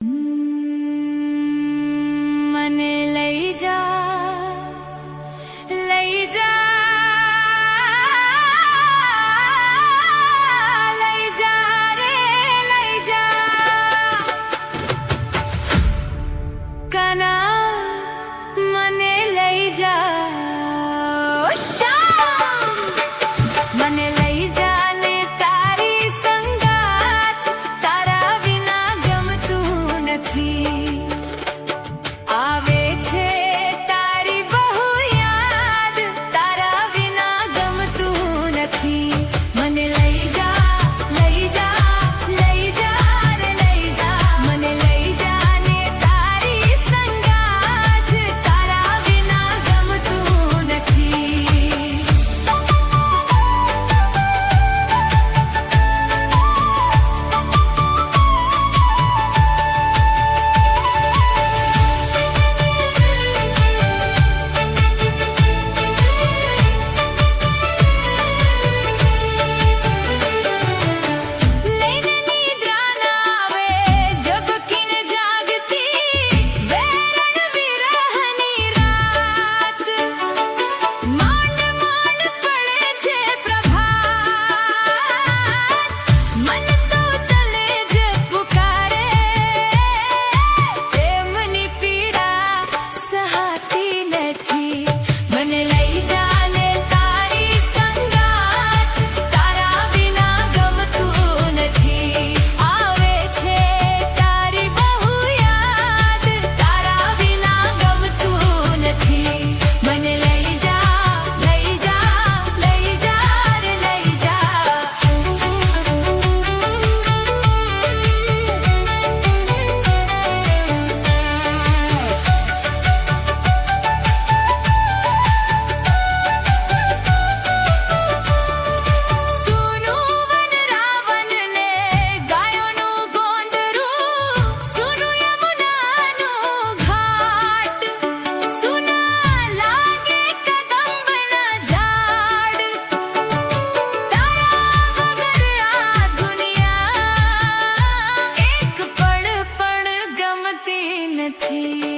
મને લઈ જા, લઈ જા, લઈ જા રે લઈ જા કના, મને લઈ જા શ્યામ, મને લઈ જા ને તારી સંગાત, તારા વિના ગમતું નથી. આવે છે તારી બહુ યાદ, તારા વિના ગમતું નથી. મને લઈ જા, લઈ જા, લઈ જા રે લઈ જા, મને લઈ જા ને તારી સંગાત, તારા વિના ગમતું નથી. લઈને નિદ્રા ના આવે, ઝબકીને જાગતી વેરણ વિરહની રાત, માંડ માંડ પડે છે પ્રભાત, મન તો તલે જ પુકારે, પ્રેમની પીડા સહાતી નથી. મને લઈ જા ને તારી સંગાત, તારા વિના ગમતું નથી. આવે છે તારી બહુ યાદ, તારા વિના ગમતું નથી. મને લઈ જા, લઈ જા, લઈ જા રે લઈ જા. સુનું વન રાવણને ગાયોનું ગોંદરું, સુનું યમુનાનું ઘાટ, સુના લાગે કદંબના ઝાડ, તારા વગર આ દુનિયા એક પળ પણ ગમતી નથી.